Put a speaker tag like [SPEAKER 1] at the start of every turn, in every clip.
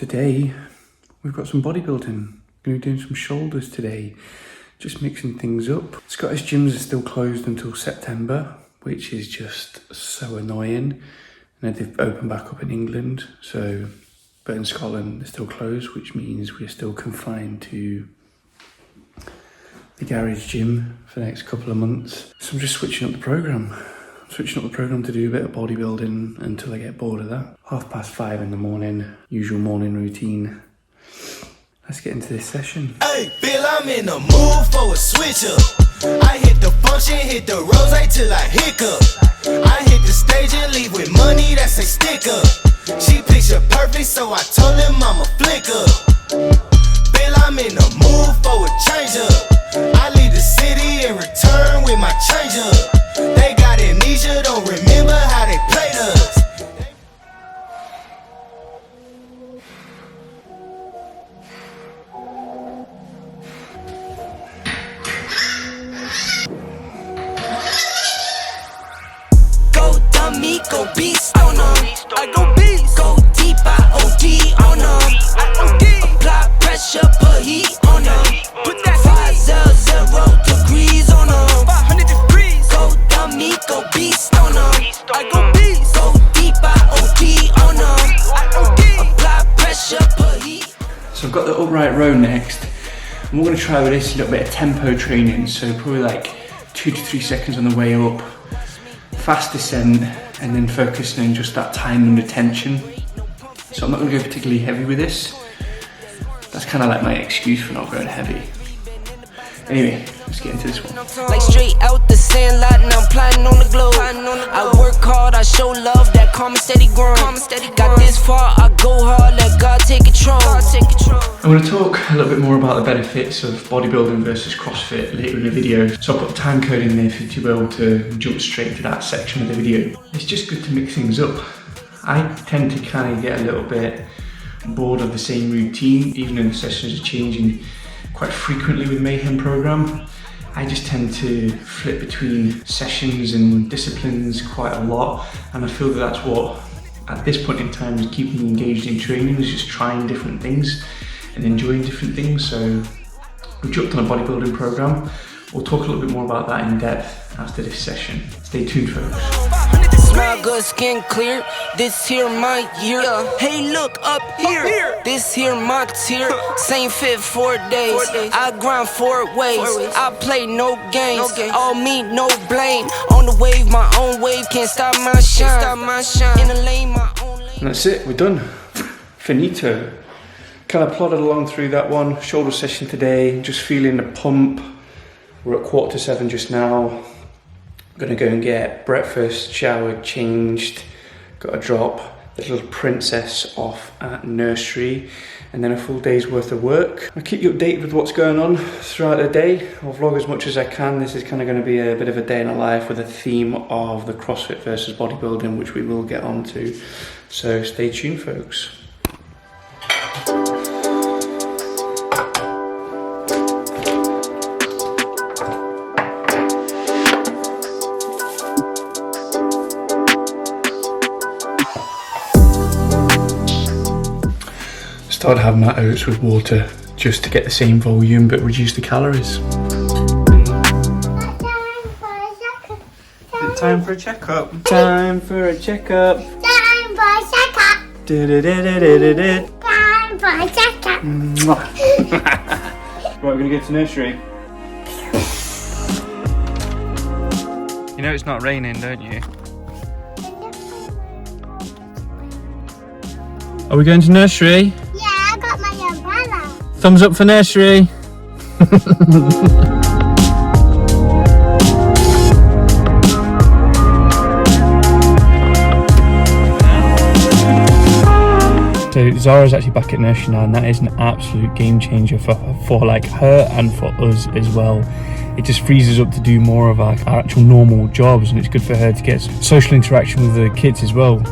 [SPEAKER 1] Today, we've got some bodybuilding. Going to be doing some shoulders today, just mixing things up. Scottish gyms are still closed until September, which is just so annoying. And then they've opened back up in England, but in Scotland they're still closed, which means we're still confined to the garage gym for the next couple of months. So I'm just switching up the programme. To do a bit of bodybuilding until I get bored of that. 5:30 in the morning, usual morning routine. Let's get into this session.
[SPEAKER 2] Hey, Bill, I'm in the mood for a switch up. I hit the function, hit the rose till I hiccup. I hit the stage and leave with money that's a stick up. She picture perfect, so I told him I'm a flick up. Bill, I'm in the mood for a change up. I leave the city and return with my change up. They got amnesia, don't remember how they played us. Go dummy, go beast on them. I go beast. Go deep, I OD on them. Apply pressure, put heat on them. Put that 500 degrees on them. 500 degrees. Go dummy, go beast on them. I go beast. Go deep, I OD on them. Apply pressure, put heat.
[SPEAKER 1] So I've got the upright row next. And we're going to try with this a little bit of tempo training, so probably like 2 to 3 seconds on the way up, fast descent, and then focusing on just that time under tension. So I'm not going to go particularly heavy with this. That's kind of like my excuse for not going heavy. Anyway, let's get into this one.
[SPEAKER 2] Like straight out the sand lot, and I'm plotting on the globe. I work hard, I show love, that calm and steady grind. Got this far, I go hard, let God take control.
[SPEAKER 1] I'm going to talk a little bit more about the benefits of bodybuilding versus CrossFit later in the video. So I'll put a time code in there for you to be able to jump straight to that section of the video. It's just good to mix things up. I tend to kind of get a little bit bored of the same routine, even when the sessions are changing quite frequently with Mayhem program. I just tend to flip between sessions and disciplines quite a lot, and I feel that that's what at this point in time is keeping me engaged in training, is just trying different things and enjoying different things. So we jumped on a bodybuilding program. We'll talk a little bit more about that in depth after this session. Stay tuned, folks.
[SPEAKER 2] Smell good, skin clear. This here my year. Hey, look up here. This here my tier. Same fit 4 days. I grind 4 ways. I play no games. All me, no blame. On the wave, my own wave. Can't stop my shine. In the lane, my own lane.
[SPEAKER 1] And that's it, we're done. Finito. Kind of plodded along through that one. Shoulder session today, just feeling the pump. We're at 6:45 just now. Gonna go and get breakfast, showered, changed. Got to drop the little princess off at nursery, and then a full day's worth of work. I'll keep you updated with what's going on throughout the day. I'll vlog as much as I can. This is kind of going to be a bit of a day in a life with a theme of the CrossFit versus bodybuilding, which we will get onto. So stay tuned, folks. Started having my oats with water just to get the same volume but reduce the calories. Time for a checkup. Time for a checkup.
[SPEAKER 3] Time for a checkup. Time for a checkup.
[SPEAKER 1] Right, we're gonna go to nursery. You know it's not raining, don't you? Are we going to nursery?
[SPEAKER 3] Yeah, I got my umbrella.
[SPEAKER 1] Thumbs up for nursery. So Zara's actually back at nursery now, and that is an absolute game changer for like her and for us as well. It just frees us up to do more of our actual normal jobs, and it's good for her to get social interaction with the kids as well.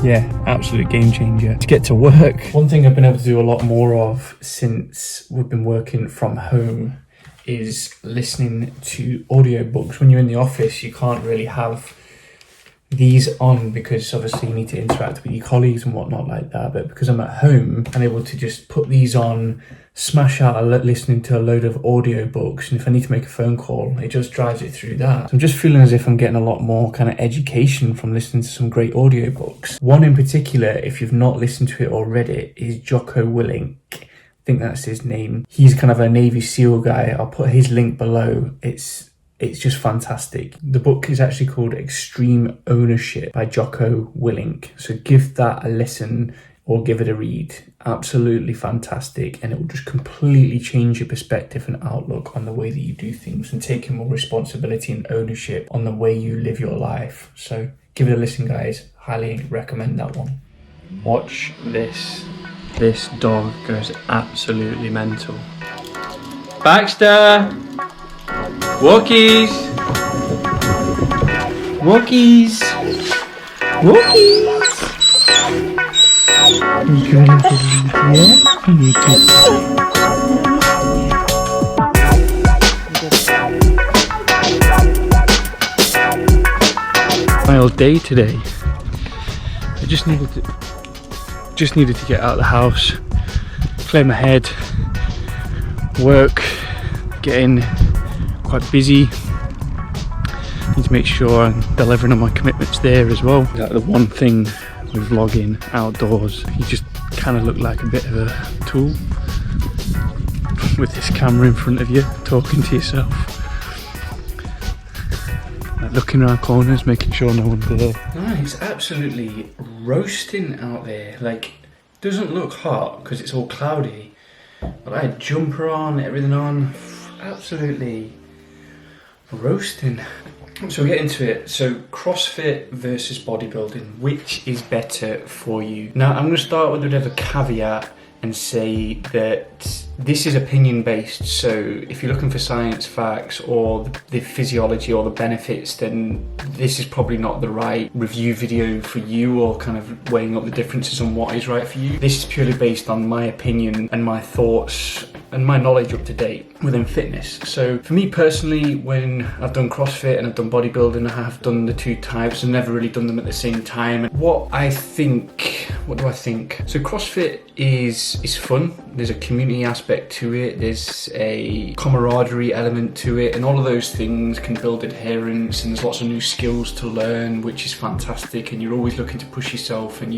[SPEAKER 1] Yeah, absolute game changer. To get to work. One thing I've been able to do a lot more of since we've been working from home is listening to audiobooks. When you're in the office, you can't really have these on because obviously you need to interact with your colleagues and whatnot like that, but because I'm at home, I'm able to just put these on, smash out listening to a load of audio books, and if I need to make a phone call, it just drives it through that. So I'm just feeling as if I'm getting a lot more kind of education from listening to some great audio books. One in particular, if you've not listened to it already, is Jocko Willink. I think that's his name. He's kind of a Navy SEAL guy. I'll put his link below. It's just fantastic. The book is actually called Extreme Ownership by Jocko Willink. So give that a listen or give it a read. Absolutely fantastic. And it will just completely change your perspective and outlook on the way that you do things and taking more responsibility and ownership on the way you live your life. So give it a listen, guys. Highly recommend that one. Watch this. This dog goes absolutely mental. Baxter! Walkies! Walkies! Walkies! You going to leave My old day today. I just needed to get out of the house, clear my head, work, getting quite busy. Need to make sure I'm delivering on my commitments there as well. Like the one thing with vlogging outdoors, you just kind of look like a bit of a tool with this camera in front of you, talking to yourself, like looking around corners, making sure no one's there. It's absolutely roasting out there. Like, doesn't look hot because it's all cloudy, but I had jumper on, everything on, absolutely roasting. So we'll get into it. So CrossFit versus bodybuilding, which is better for you? Now I'm going to start with a bit of a caveat and say that this is opinion based, so if you're looking for science facts or the physiology or the benefits, then this is probably not the right review video for you, or kind of weighing up the differences on what is right for you. This is purely based on my opinion and my thoughts and my knowledge up to date within fitness. So for me personally, when I've done CrossFit and I've done bodybuilding, I have done the two types. I've never really done them at the same time. What do I think? So CrossFit is fun. There's a community aspect to it. There's a camaraderie element to it, and all of those things can build adherence, and there's lots of new skills to learn, which is fantastic, and you're always looking to push yourself, and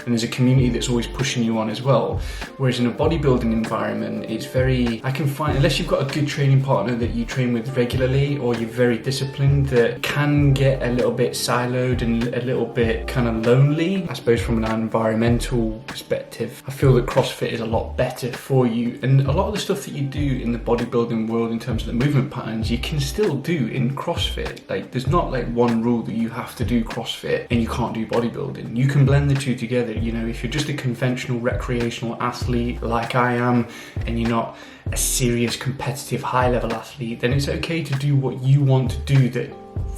[SPEAKER 1] there's a community that's always pushing you on as well. Whereas in a bodybuilding environment, it's very, I can find, unless you've got a good training partner that you train with regularly, or you're very disciplined, that can get a little bit siloed and a little bit kind of lonely. I suppose from an environmental perspective, I feel that CrossFit is a lot better for you, and a lot of the stuff that you do in the bodybuilding world in terms of the movement patterns, you can still do in CrossFit. Like, there's not like one rule that you have to do CrossFit and you can't do bodybuilding. You can blend the two together. You know, if you're just a conventional recreational athlete like I am, and you're not a serious competitive high level athlete, then it's okay to do what you want to do that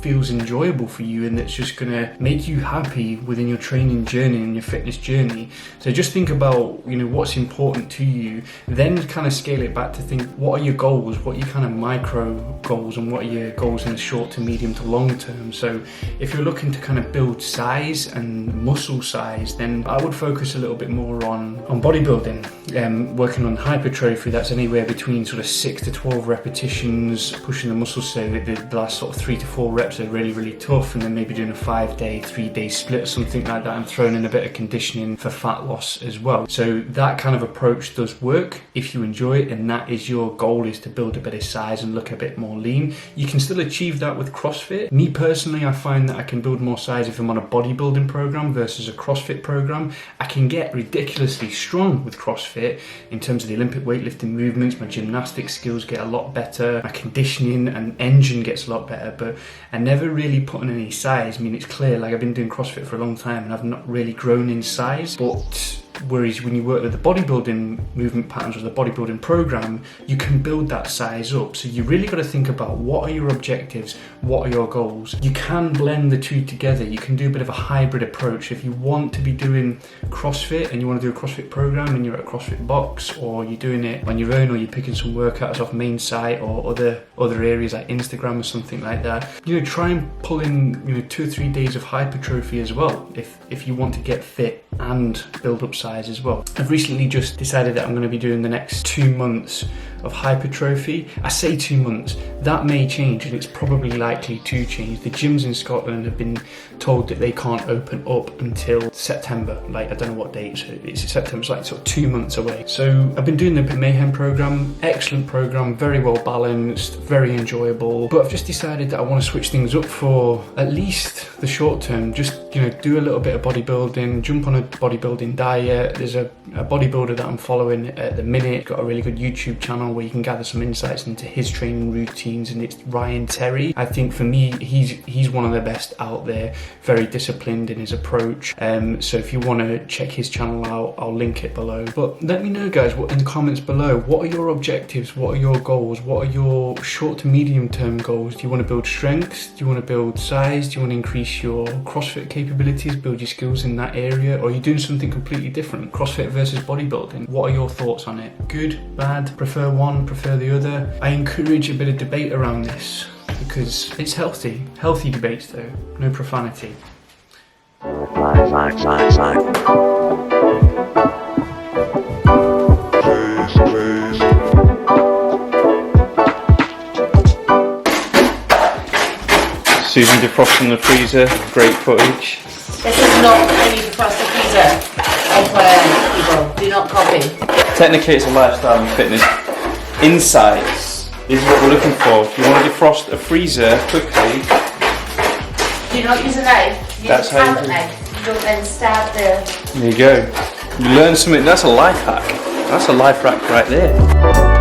[SPEAKER 1] feels enjoyable for you and that's just gonna make you happy within your training journey and your fitness journey. So just think about, you know, what's important to you, then kind of scale it back to think, what are your goals, what are your kind of micro goals, and what are your goals in the short to medium to long term. So if you're looking to kind of build size and muscle size, then I would focus a little bit more on bodybuilding, working on hypertrophy. That's anywhere between sort of 6 to 12 repetitions, pushing the muscles, so that the last sort of 3 to 4 reps are really, really tough, and then maybe doing a 5-day, 3-day split or something like that, and throwing in a bit of conditioning for fat loss as well. So that kind of approach does work if you enjoy it, and that is your goal, is to build a bit of size and look a bit more lean. You can still achieve that with CrossFit. Me personally, I find that I can build more size if I'm on a bodybuilding program versus a CrossFit program. I can get ridiculously strong with CrossFit in terms of the Olympic weightlifting movements. My gymnastic skills get a lot better, my conditioning and engine gets a lot better, but I never really put on any size. I mean, it's clear, like, I've been doing CrossFit for a long time and I've not really grown in size, but Whereas when you work with the bodybuilding movement patterns or the bodybuilding program, you can build that size up. So you really got to think about what are your objectives, what are your goals. You can blend the two together. You can do a bit of a hybrid approach. If you want to be doing CrossFit and you want to do a CrossFit program and you're at a CrossFit box, or you're doing it on your own, or you're picking some workouts off main site or other areas like Instagram or something like that, try and pull in 2 or 3 days of hypertrophy as well if you want to get fit and build up size as well. I've recently just decided that I'm going to be doing the next 2 months of hypertrophy. I say 2 months, that may change, and it's probably likely to change. The gyms in Scotland have been told that they can't open up until September, like I don't know what date, so it's September, it's like sort of 2 months away. So I've been doing the Mayhem program, excellent program, very well balanced, very enjoyable, but I've just decided that I want to switch things up for at least the short term, just do a little bit of bodybuilding, jump on a bodybuilding diet. There's a bodybuilder that I'm following at the minute. He's got a really good YouTube channel where you can gather some insights into his training routines, and it's Ryan Terry. I think for me, he's one of the best out there, very disciplined in his approach. So if you want to check his channel out, I'll link it below. But let me know, guys, in the comments below, what are your objectives? What are your goals? What are your short to medium term goals? Do you want to build strength? Do you want to build size? Do you want to increase your CrossFit capabilities, build your skills in that area? Or are you doing something completely different? CrossFit versus bodybuilding. What are your thoughts on it? Good, bad, prefer one, prefer the other? I encourage a bit of debate around this because it's healthy. Healthy debates though, no profanity. Susan defrosting the freezer, great footage.
[SPEAKER 4] This is not how you defrost the freezer. People, do not copy.
[SPEAKER 1] Technically it's a lifestyle and fitness. Insights is what we're looking for. If you want to defrost a freezer quickly,
[SPEAKER 4] do not use a knife. Use a palette knife. You don't then stab the...
[SPEAKER 1] There you go. You learn something. That's a life hack. That's a life hack right there.